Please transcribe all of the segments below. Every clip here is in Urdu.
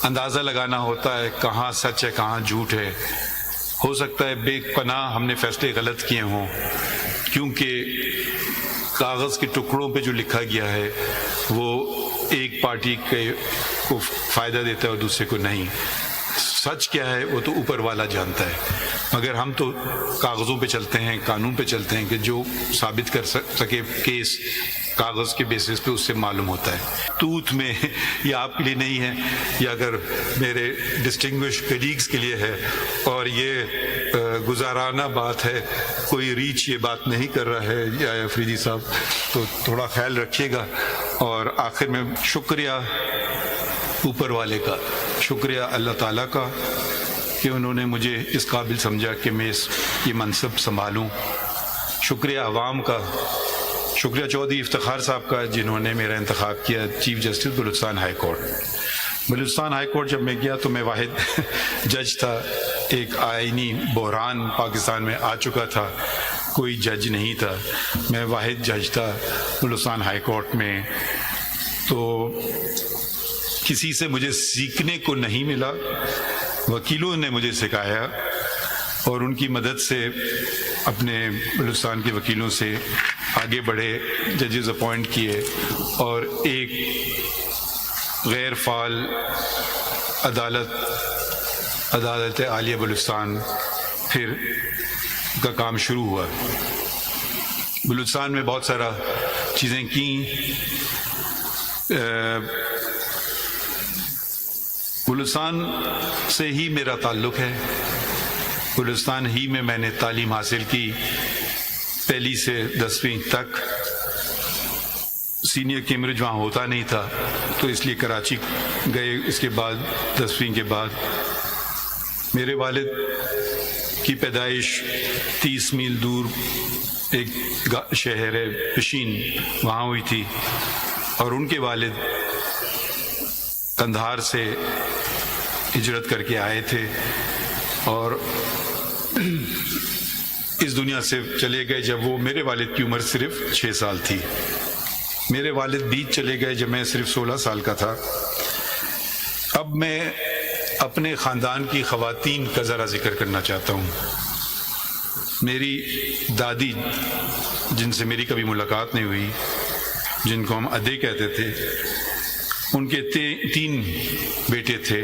اندازہ لگانا ہوتا ہے کہاں سچ ہے کہاں جھوٹ ہے. ہو سکتا ہے بے پناہ ہم نے فیصلے غلط کیے ہوں، کیونکہ کاغذ کے ٹکڑوں پہ جو لکھا گیا ہے وہ ایک پارٹی کو فائدہ دیتا ہے اور دوسرے کو نہیں. سچ کیا ہے وہ تو اوپر والا جانتا ہے، مگر ہم تو کاغذوں پہ چلتے ہیں، قانون پہ چلتے ہیں کہ جو ثابت کر سکے کیس کاغذ کے بیسس پہ اس سے معلوم ہوتا ہے. توت میں یہ آپ کے لیے نہیں ہے، یہ اگر میرے ڈسٹنگوش کلیگز کے لیے ہے، اور یہ گزارانہ بات ہے، کوئی ریچ یہ بات نہیں کر رہا ہے یا افریدی صاحب، تو تھوڑا خیال رکھیے گا. اور آخر میں شکریہ اوپر والے کا، شکریہ اللہ تعالیٰ کا کہ انہوں نے مجھے اس قابل سمجھا کہ میں یہ منصب سنبھالوں. شکریہ عوام کا، شکریہ چودھری افتخار صاحب کا جنہوں نے میرا انتخاب کیا chief justice Balochistan high court. Balochistan high court جب میں گیا تو میں واحد جج تھا. ایک آئینی بحران پاکستان میں آ چکا تھا، کوئی جج نہیں تھا، میں واحد جج تھا بلوچستان ہائی کورٹ میں. تو کسی سے مجھے سیکھنے کو نہیں ملا، وکیلوں نے مجھے سکھایا اور ان کی مدد سے اپنے بلوچستان کے وکیلوں سے آگے بڑھے، ججز اپوائنٹ کیے اور ایک غیر فعال عدالت عالیہ بلوچستان پھر کا کام شروع ہوا. بلوچستان میں بہت سارا چیزیں کیں. بلوچستان سے ہی میرا تعلق ہے، بلوچستان ہی میں نے تعلیم حاصل کی، پہلی سے 10ویں تک. سینئر کیمبرج وہاں ہوتا نہیں تھا تو اس لیے کراچی گئے. اس کے بعد 10ویں کے بعد میرے والد کی پیدائش 30 میل دور ایک شہر ہے پشین، وہاں ہوئی تھی، اور ان کے والد قندھار سے ہجرت کر کے آئے تھے اور اس دنیا سے چلے گئے جب وہ میرے والد کی عمر صرف 6 سال تھی. میرے والد بیچ چلے گئے جب میں صرف 16 سال کا تھا. اب میں اپنے خاندان کی خواتین کا ذرا ذکر کرنا چاہتا ہوں. میری دادی جن سے میری کبھی ملاقات نہیں ہوئی، جن کو ہم ادے کہتے تھے، ان کے 3 بیٹے تھے.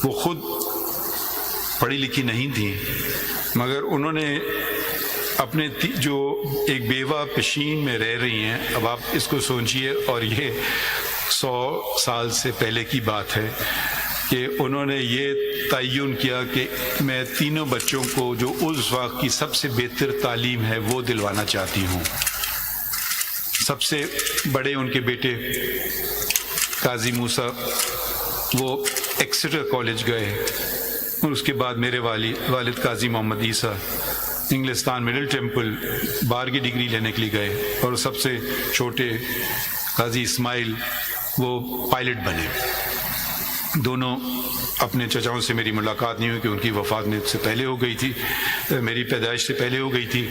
وہ خود پڑھی لکھی نہیں تھیں، مگر انہوں نے اپنے جو ایک بیوہ پشین میں رہ رہی ہیں، اب آپ اس کو سوچئے، اور یہ 100 سال سے پہلے کی بات ہے کہ انہوں نے یہ تعین کیا کہ میں تینوں بچوں کو جو اس وقت کی سب سے بہتر تعلیم ہے وہ دلوانا چاہتی ہوں. سب سے بڑے ان کے بیٹے قاضی موسیٰ وہ ایکسیٹر کالج گئے، اور اس کے بعد میرے والد قاضی محمد عیسیٰ انگلستان مڈل ٹیمپل بار کی ڈگری لینے کے لیے گئے، اور سب سے چھوٹے قاضی اسماعیل وہ پائلٹ بنے. دونوں اپنے چچاؤں سے میری ملاقات نہیں ہوئی کہ ان کی وفات میں سے پہلے ہو گئی تھی، میری پیدائش سے پہلے ہو گئی تھی.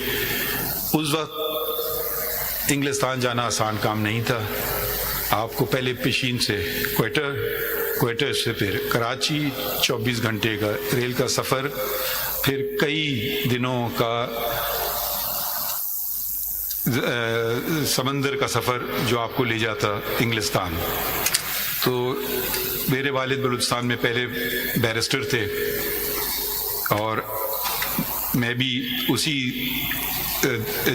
اس وقت انگلستان جانا آسان کام نہیں تھا. آپ کو پہلے پشین سے کوئٹہ سے پھر کراچی، 24 گھنٹے کا ریل کا سفر، پھر کئی دنوں کا سمندر کا سفر جو آپ کو لے جاتا انگلستان. تو میرے والد بلوچستان میں پہلے بیرسٹر تھے، اور میں بھی اسی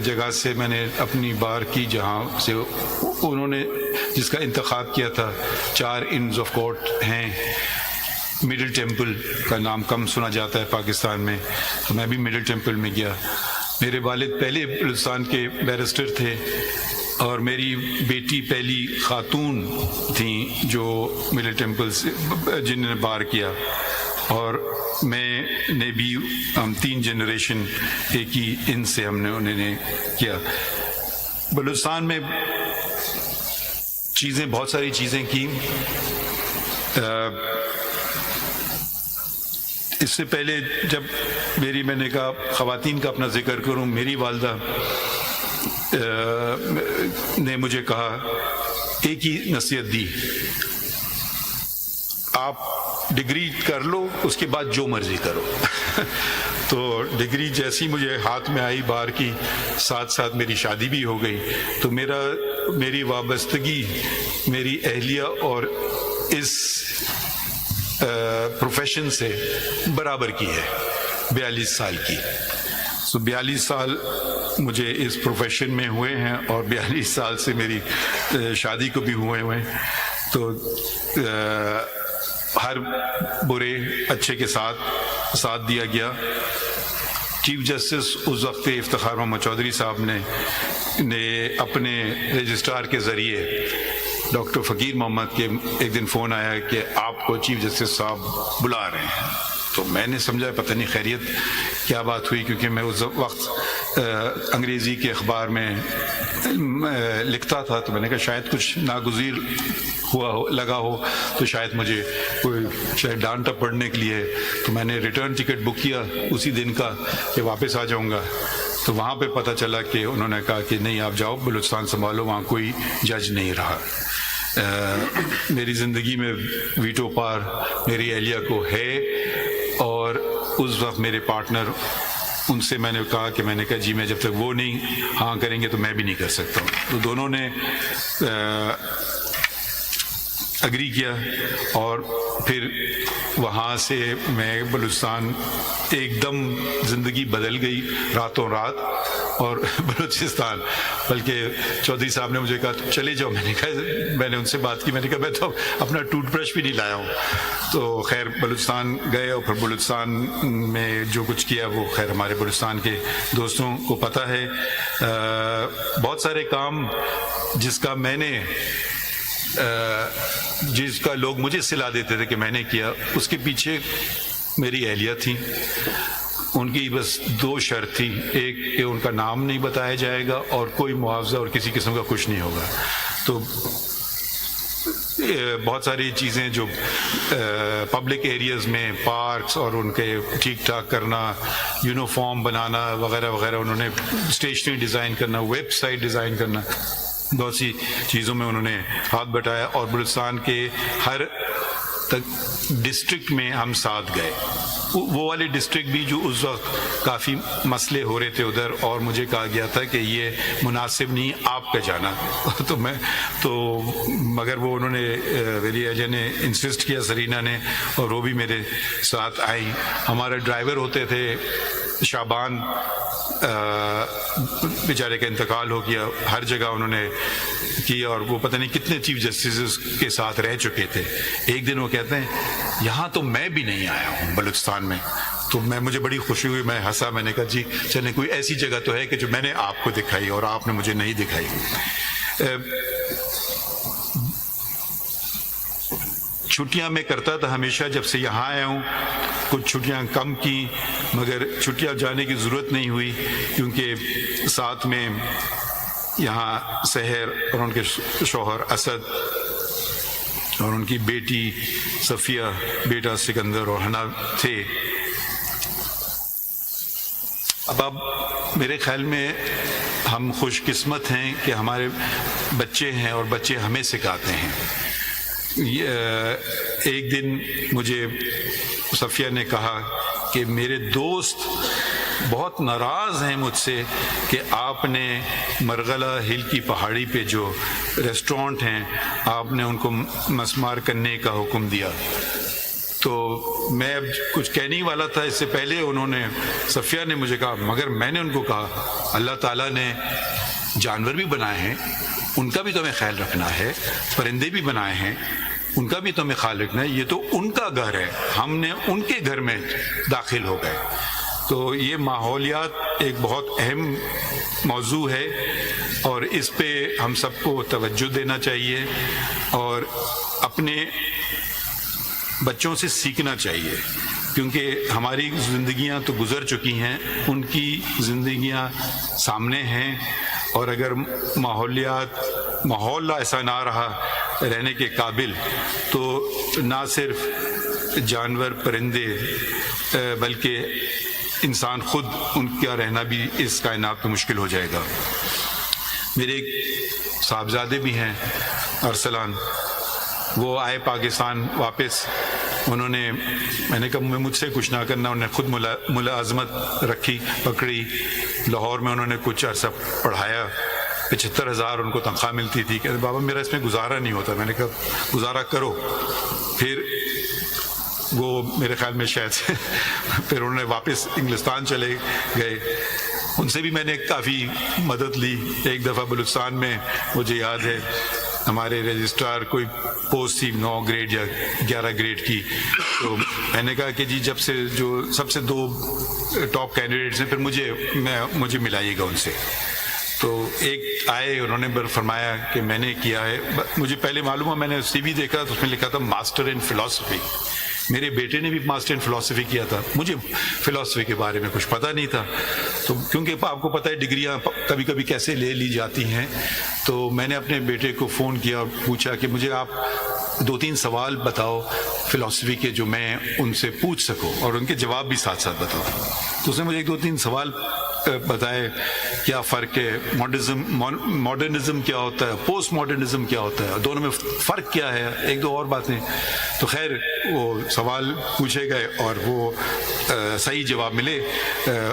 جگہ سے میں نے اپنی بار کی جہاں سے انہوں نے جس کا انتخاب کیا تھا. 4 انز آف کورٹ ہیں. مڈل ٹیمپل کا نام کم سنا جاتا ہے پاکستان میں، تو میں بھی مڈل ٹیمپل میں گیا. میرے والد پہلے بلوچستان کے بیرسٹر تھے، اور میری بیٹی پہلی خاتون تھیں جو مڈل ٹیمپل سے جنہوں نے بار کیا، اور میں نے بھی، ہم 3 جنریشن ایک ہی ان سے انہوں نے کیا. بلوچستان میں بہت ساری چیزیں کی. اس سے پہلے جب میں نے کہا خواتین کا اپنا ذکر کروں، میری والدہ نے مجھے کہا، ایک ہی نصیحت دی آپ ڈگری کر لو, اس کے بعد جو مرضی کرو. تو ڈگری جیسی مجھے ہاتھ میں آئی بار کی, ساتھ ساتھ میری شادی بھی ہو گئی. تو میری وابستگی میری اہلیہ اور اس پروفیشن سے برابر کی ہے, 42 سال کی. 42 سال مجھے اس پروفیشن میں ہوئے ہیں, اور 42 سال سے میری شادی کو بھی ہوئے ہیں. تو ہر برے اچھے کے ساتھ دیا گیا. چیف جسٹس اس وقت افتخار محمد چودھری صاحب نے اپنے رجسٹرار کے ذریعے ڈاکٹر فقیر محمد کے ایک دن فون آیا کہ آپ کو چیف جسٹس صاحب بلا رہے ہیں. تو میں نے سمجھا پتہ نہیں خیریت کیا بات ہوئی, کیونکہ میں اس وقت انگریزی کے اخبار میں لکھتا تھا. تو میں نے کہا شاید کچھ ناگزیر لگا ہو, تو شاید مجھے کوئی ڈانٹا پڑنے کے لیے. تو میں نے ریٹرن ٹکٹ بک کیا اسی دن کا کہ واپس آ جاؤں گا. تو وہاں پہ پتہ چلا کہ انہوں نے کہا کہ نہیں آپ جاؤ بلوچستان سنبھالو, وہاں کوئی جج نہیں رہا. میری زندگی میں ویٹو پار میری اہلیہ کو ہے, اور اس وقت میرے پارٹنر, ان سے میں نے کہا کہ میں نے کہا جی میں جب تک وہ نہیں ہاں کریں گے تو میں بھی نہیں کر سکتا ہوں. تو دونوں نے اگری کیا, اور پھر وہاں سے میں بلوچستان ایک دم زندگی بدل گئی راتوں رات. اور بلوچستان بلکہ چودھری صاحب نے مجھے کہا چلے جاؤ. میں نے ان سے بات کی, میں نے کہا میں تو اپنا ٹوتھ برش بھی نہیں لایا ہوں. تو خیر بلوچستان گئے, اور پھر بلوچستان میں جو کچھ کیا وہ خیر ہمارے بلوچستان کے دوستوں کو پتہ ہے. بہت سارے کام جس کا لوگ مجھے صلا دیتے تھے کہ میں نے کیا, اس کے پیچھے میری اہلیہ تھی. ان کی بس 2 شرط تھی, ایک کہ ان کا نام نہیں بتایا جائے گا, اور کوئی معاوضہ اور کسی قسم کا کچھ نہیں ہوگا. تو بہت ساری چیزیں جو پبلک ایریاز میں پارکس اور ان کے ٹھیک ٹھاک کرنا, یونیفارم بنانا وغیرہ وغیرہ, انہوں نے اسٹیشنری ڈیزائن کرنا, ویب سائٹ ڈیزائن کرنا, بہت سی چیزوں میں انہوں نے ہاتھ بٹایا. اور بلوچستان کے ہر ڈسٹرکٹ میں ہم ساتھ گئے, وہ والے ڈسٹرکٹ بھی جو اس وقت کافی مسئلے ہو رہے تھے ادھر, اور مجھے کہا گیا تھا کہ یہ مناسب نہیں آپ کا جانا. مگر وہ انہوں نے میری ایجنٹ نے انسسٹ کیا, سرینا نے, اور وہ بھی میرے ساتھ آئی. ہمارے ڈرائیور ہوتے تھے شعبان, بیچارے کا انتقال ہو گیا, ہر جگہ انہوں نے کیا, اور وہ پتہ نہیں کتنے چیف جسٹس کے ساتھ رہ چکے تھے. ایک دن وہ کہتے ہیں یہاں تو میں بھی نہیں آیا ہوں بلوچستان میں. تو مجھے بڑی خوشی ہوئی, میں ہنسا, میں نے کہا جی چلیں کوئی ایسی جگہ تو ہے کہ جو میں نے آپ کو دکھائی اور آپ نے مجھے نہیں دکھائی. چھٹیاں میں کرتا تھا ہمیشہ, جب سے یہاں آیا ہوں کچھ چھٹیاں کم کی, مگر چھٹیاں جانے کی ضرورت نہیں ہوئی, کیونکہ ساتھ میں یہاں سحر اور ان کے شوہر اسد اور ان کی بیٹی صفیہ, بیٹا سکندر اور حنا تھے. اب میرے خیال میں ہم خوش قسمت ہیں کہ ہمارے بچے ہیں, اور بچے ہمیں سکھاتے ہیں. ایک دن مجھے صفیہ نے کہا کہ میرے دوست بہت ناراض ہیں مجھ سے کہ آپ نے مرغلہ ہل کی پہاڑی پہ جو ریسٹورنٹ ہیں آپ نے ان کو مسمار کرنے کا حکم دیا. تو میں اب کچھ کہنے والا تھا, اس سے پہلے انہوں نے, صفیہ نے مجھے کہا, مگر میں نے ان کو کہا اللہ تعالیٰ نے جانور بھی بنائے ہیں, ان کا بھی تو ہمیں خیال رکھنا ہے, پرندے بھی بنائے ہیں, ان کا بھی تو ہمیں خیال رکھنا ہے. یہ تو ان کا گھر ہے, ہم نے ان کے گھر میں داخل ہو گئے. تو یہ ماحولیات ایک بہت اہم موضوع ہے, اور اس پہ ہم سب کو توجہ دینا چاہیے, اور اپنے بچوں سے سیکھنا چاہیے, کیونکہ ہماری زندگیاں تو گزر چکی ہیں, ان کی زندگیاں سامنے ہیں. اور اگر ماحول ایسا نہ رہا رہنے کے قابل, تو نہ صرف جانور پرندے بلکہ انسان خود, ان کا رہنا بھی اس کائنات میں مشکل ہو جائے گا. میرے صاحبزادے بھی ہیں ارسلان, وہ آئے پاکستان واپس. انہوں نے, میں نے کہا مجھ سے کچھ نہ کرنا, انہوں نے خود ملازمت رکھی, پکڑی. لاہور میں انہوں نے کچھ عرصہ پڑھایا, 75,000 ان کو تنخواہ ملتی تھی. کہ بابا میرا اس میں گزارا نہیں ہوتا. میں نے کہا گزارا کرو. پھر وہ میرے خیال میں شاید پھر انہوں نے واپس انگلستان چلے گئے. ان سے بھی میں نے کافی مدد لی. ایک دفعہ بلوچستان میں مجھے یاد ہے ہمارے رجسٹرار کوئی پوسٹ تھی 9 گریڈ یا 11 گریڈ کی, تو میں نے کہا کہ جی جب سے جو سب سے 2 ٹاپ کینڈیڈیٹس ہیں پھر مجھے ملائیے گا ان سے. تو ایک آئے, انہوں نے فرمایا کہ میں نے کیا ہے. مجھے پہلے معلوم ہوا, میں نے سی وی دیکھا تو اس میں لکھا تھا ماسٹر ان فلاسفی. میرے بیٹے نے بھی ماسٹر ان فلاسفی کیا تھا. مجھے فلاسفی کے بارے میں کچھ پتہ نہیں تھا, تو کیونکہ آپ کو پتہ ہے ڈگریاں کبھی کبھی کیسے لے لی جاتی ہیں. تو میں نے اپنے بیٹے کو فون کیا اور پوچھا کہ مجھے آپ 2-3 سوال بتاؤ فلاسفی کے جو میں ان سے پوچھ سکوں, اور ان کے جواب بھی ساتھ ساتھ بتاؤ. تو اس نے مجھے 2-3 سوال بتائے. کیا فرق ہے, ماڈرنزم کیا ہوتا ہے, پوسٹ ماڈرنزم کیا ہوتا ہے, دونوں میں فرق کیا ہے, 1-2 اور باتیں. تو خیر وہ سوال پوچھے گئے اور وہ صحیح جواب ملے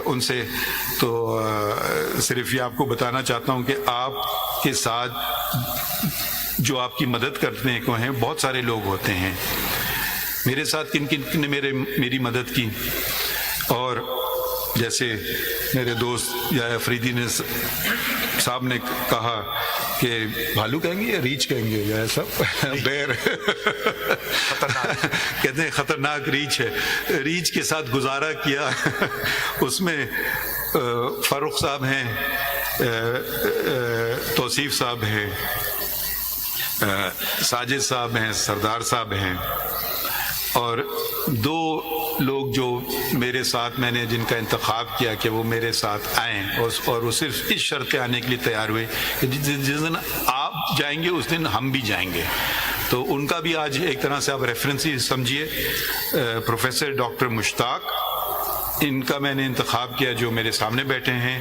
ان سے. تو صرف یہ آپ کو بتانا چاہتا ہوں کہ آپ کے ساتھ جو آپ کی مدد کرنے کو ہیں بہت سارے لوگ ہوتے ہیں. میرے ساتھ کن کن نے میری مدد کی, اور جیسے میرے دوست یا افریدی نے صاحب نے کہا کہ بھالو کہیں گے یا ریچھ کہیں گے, یا ایسا بیر کہتے ہیں خطرناک ریچھ ہے. ریچھ کے ساتھ گزارا کیا. اس میں فاروق صاحب ہیں, توصیف صاحب ہیں, ساجد صاحب ہیں, سردار صاحب ہیں, اور 2 لوگ جو میرے ساتھ میں نے جن کا انتخاب کیا کہ وہ میرے ساتھ آئیں, اور وہ صرف اس شرط پہ آنے کے لیے تیار ہوئے کہ جس دن آپ جائیں گے اس دن ہم بھی جائیں گے. تو ان کا بھی آج ایک طرح سے آپ ریفرنس ہی سمجھیے. پروفیسر ڈاکٹر مشتاق, ان کا میں نے انتخاب کیا جو میرے سامنے بیٹھے ہیں,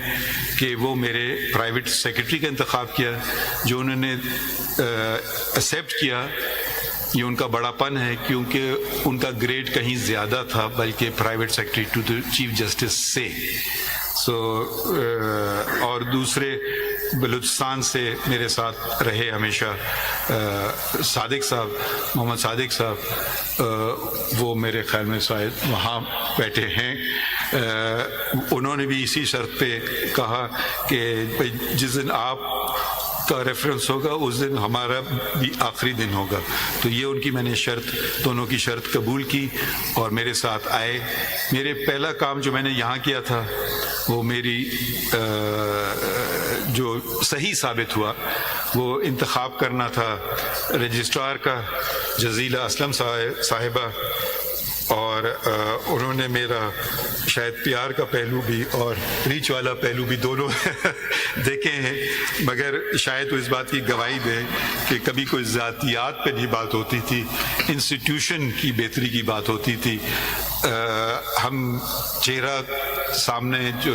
کہ وہ میرے پرائیویٹ سیکرٹری کا انتخاب کیا, جو انہوں نے ایکسیپٹ کیا. یہ ان کا بڑا پن ہے کیونکہ ان کا گریڈ کہیں زیادہ تھا بلکہ private secretary to the chief justice سے. اور دوسرے بلوچستان سے میرے ساتھ رہے ہمیشہ صادق صاحب, محمد صادق صاحب, وہ میرے خیال میں شاید وہاں بیٹھے ہیں. انہوں نے بھی اسی شرط پہ کہا کہ جس دن آپ کا ریفرنس ہوگا اس دن ہمارا بھی آخری دن ہوگا. تو یہ ان کی میں نے شرط, دونوں کی شرط قبول کی اور میرے ساتھ آئے. میرے پہلا کام جو میں نے یہاں کیا تھا وہ میری جو صحیح ثابت ہوا وہ انتخاب کرنا تھا رجسٹرار کا, جزیلہ اسلم صاحبہ, اور انہوں نے میرا شاید پیار کا پہلو بھی اور ریچ والا پہلو بھی دونوں دیکھے ہیں, مگر شاید وہ اس بات کی گواہی دے کہ کبھی کوئی ذاتیات پہ نہیں بات ہوتی تھی, انسٹیٹیوشن کی بہتری کی بات ہوتی تھی. ہم چہرہ سامنے جو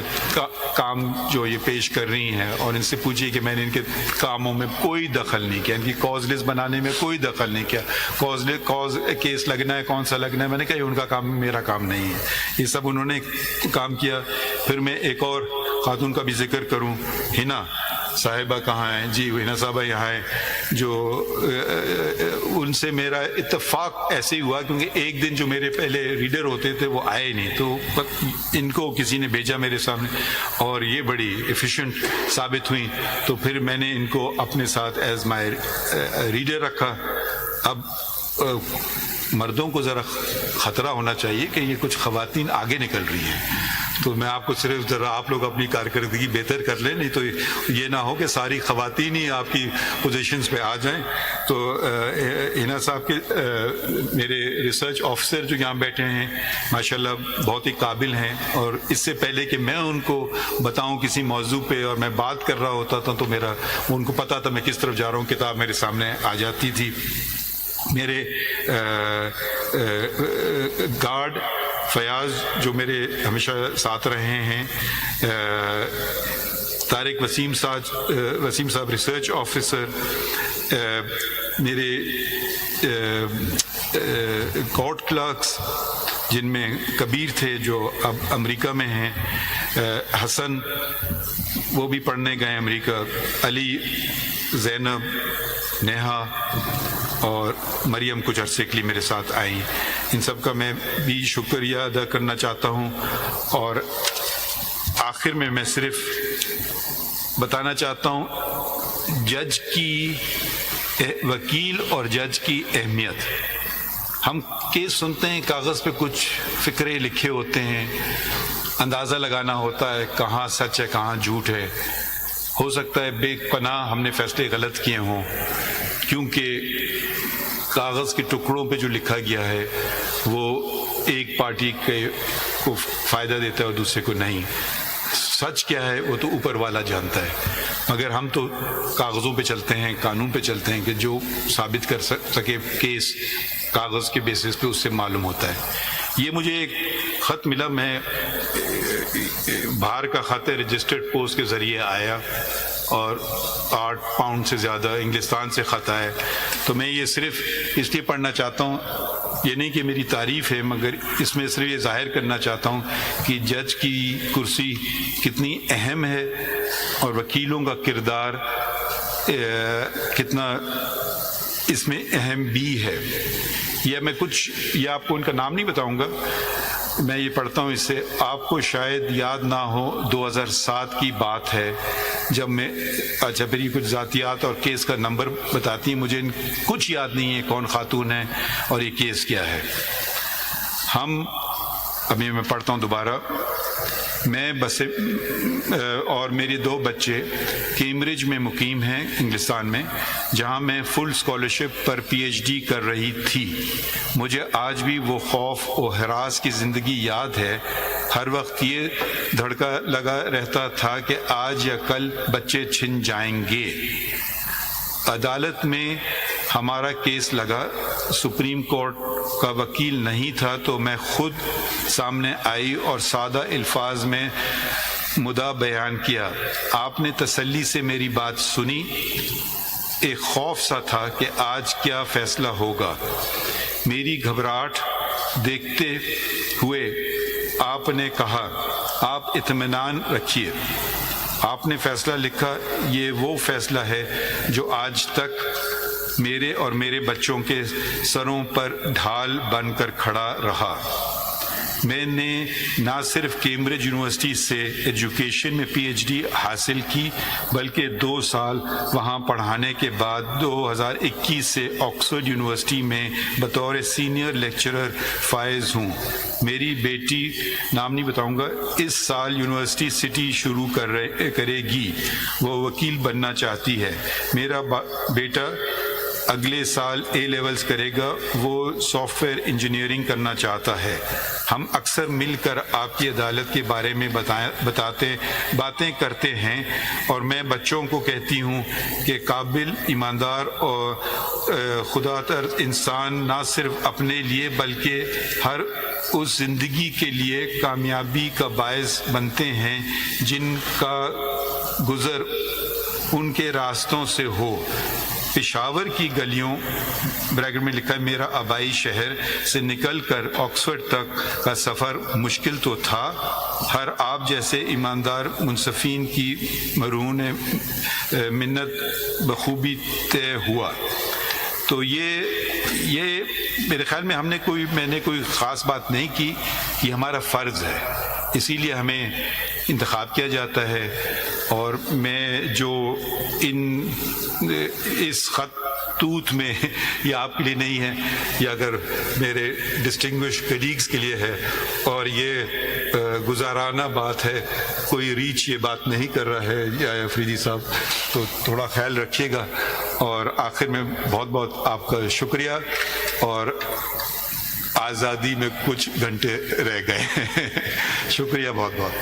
کام جو یہ پیش کر رہی ہیں, اور ان سے پوچھیے کہ میں نے ان کے کاموں میں کوئی دخل نہیں کیا, ان کی کاز لسٹ بنانے میں کوئی دخل نہیں کیا. کاز کیس لگنا ہے, کون سا لگنا ہے, میں نے کہا یہ ان کا کام, میرا کام نہیں ہے. یہ سب انہوں نے کام کیا. پھر میں ایک اور خاتون کا بھی ذکر کروں, ہنا صاحبہ کہاں ہیں جی, ہنا صاحبہ یہاں ہیں, جو ان سے میرا اتفاق ایسے ہی ہوا کیونکہ ایک دن جو میرے پہلے ریڈر ہوتے تھے وہ آئے نہیں, تو ان کو کسی نے بھیجا میرے سامنے اور یہ بڑی ایفیشینٹ ثابت ہوئی. تو پھر میں نے ان کو اپنے ساتھ ایز مائی ریڈر رکھا. اب مردوں کو ذرا خطرہ ہونا چاہیے کہ یہ کچھ خواتین آگے نکل رہی ہیں, تو میں آپ کو صرف ذرا آپ لوگ اپنی کارکردگی بہتر کر لیں, نہیں تو یہ نہ ہو کہ ساری خواتین ہی آپ کی پوزیشنز پہ آ جائیں. تو ہنا صاحب کے میرے ریسرچ آفیسر جو یہاں بیٹھے ہیں ماشاءاللہ بہت ہی قابل ہیں, اور اس سے پہلے کہ میں ان کو بتاؤں کسی موضوع پہ اور میں بات کر رہا ہوتا تھا تو ان کو پتہ تھا میں کس طرف جا رہا ہوں, کتاب میرے سامنے آ جاتی تھی. میرے گارڈ فیاض جو میرے ہمیشہ ساتھ رہے ہیں, طارق وسیم صاحب ریسرچ آفیسر, میرے کورٹ کلرکس جن میں کبیر تھے جو اب امریکہ میں ہیں، حسن وہ بھی پڑھنے گئے امریکہ، علی، زینب، نیہا اور مریم کچھ عرصے کے لیے میرے ساتھ آئیں، ان سب کا میں بھی شکریہ ادا کرنا چاہتا ہوں۔ اور آخر میں صرف بتانا چاہتا ہوں جج کی، وکیل اور جج کی اہمیت۔ ہم کیس سنتے ہیں، کاغذ پہ کچھ فقرے لکھے ہوتے ہیں، اندازہ لگانا ہوتا ہے کہاں سچ ہے کہاں جھوٹ ہے۔ ہو سکتا ہے بے پناہ ہم نے فیصلے غلط کیے ہوں، کیونکہ کاغذ کے ٹکڑوں پہ جو لکھا گیا ہے وہ ایک پارٹی کو فائدہ دیتا ہے اور دوسرے کو نہیں۔ سچ کیا ہے وہ تو اوپر والا جانتا ہے، مگر ہم تو کاغذوں پہ چلتے ہیں، قانون پہ چلتے ہیں کہ جو ثابت کر سکے کیس کاغذ کے بیسس پہ اس سے معلوم ہوتا ہے۔ یہ مجھے ایک خط ملا، میں باہر کا خط ہے، رجسٹرڈ پوسٹ کے ذریعے آیا اور 8 پاؤنڈ سے زیادہ انگلستان سے خط آیا، تو میں یہ صرف اس لیے پڑھنا چاہتا ہوں، یہ نہیں کہ میری تعریف ہے، مگر اس میں صرف یہ ظاہر کرنا چاہتا ہوں کہ جج کی کرسی کتنی اہم ہے اور وکیلوں کا کردار کتنا اس میں اہم بھی ہے۔ یہ آپ کو ان کا نام نہیں بتاؤں گا، میں یہ پڑھتا ہوں، اس سے آپ کو شاید یاد نہ ہو 2007 کی بات ہے جب میں پھر یہ کچھ ذاتیات اور کیس کا نمبر بتاتی ہیں، مجھے کچھ یاد نہیں ہے کون خاتون ہے اور یہ کیس کیا ہے۔ ابھی میں پڑھتا ہوں دوبارہ۔ میں اور میرے 2 بچے کیمبرج میں مقیم ہیں انگلستان میں، جہاں میں فل اسکالرشپ پر پی ایچ ڈی کر رہی تھی۔ مجھے آج بھی وہ خوف و ہراس کی زندگی یاد ہے۔ ہر وقت یہ دھڑکا لگا رہتا تھا کہ آج یا کل بچے چھن جائیں گے۔ عدالت میں ہمارا کیس لگا، سپریم کورٹ کا وکیل نہیں تھا تو میں خود سامنے آئی اور سادہ الفاظ میں مدعا بیان کیا۔ آپ نے تسلی سے میری بات سنی۔ ایک خوف سا تھا کہ آج کیا فیصلہ ہوگا۔ میری گھبراہٹ دیکھتے ہوئے آپ نے کہا، آپ اطمینان رکھیے، آپ نے فیصلہ لکھا، یہ وہ فیصلہ ہے جو آج تک میرے اور میرے بچوں کے سروں پر ڈھال بن کر کھڑا رہا۔ میں نے نہ صرف کیمبرج یونیورسٹی سے ایجوکیشن میں پی ایچ ڈی حاصل کی، بلکہ 2 سال وہاں پڑھانے کے بعد 2021 سے آکسفورڈ یونیورسٹی میں بطور سینئر لیکچرر فائز ہوں۔ میری بیٹی، نام نہیں بتاؤں گا، اس سال یونیورسٹی سٹی شروع کرے گی، وہ وکیل بننا چاہتی ہے۔ میرا بیٹا اگلے سال اے لیولز کرے گا، وہ سافٹ ویئر انجینئرنگ کرنا چاہتا ہے۔ ہم اکثر مل کر آپ کی عدالت کے بارے میں باتیں کرتے ہیں اور میں بچوں کو کہتی ہوں کہ قابل، ایماندار اور خدا ترس انسان نہ صرف اپنے لیے بلکہ ہر اس زندگی کے لیے کامیابی کا باعث بنتے ہیں جن کا گزر ان کے راستوں سے ہو۔ پشاور کی گلیوں، بریکٹ میں لکھا ہے میرا آبائی شہر، سے نکل کر آکسفورڈ تک کا سفر مشکل تو تھا، ہر آپ جیسے ایماندار منصفین کی مرہون منت بخوبی طے ہوا۔ تو یہ میرے خیال میں میں نے کوئی خاص بات نہیں کی، یہ ہمارا فرض ہے، اسی لیے ہمیں انتخاب کیا جاتا ہے۔ اور میں جو اس خطوط میں، یہ آپ کے لیے نہیں ہے، یہ اگر میرے ڈسٹنگوش کلیگز کے لیے ہے، اور یہ گزارانہ بات ہے، کوئی ریچ یہ بات نہیں کر رہا ہے یا افریدی صاحب، تو تھوڑا خیال رکھیے گا۔ اور آخر میں بہت بہت آپ کا شکریہ، اور آزادی میں کچھ گھنٹے رہ گئے، شکریہ بہت بہت۔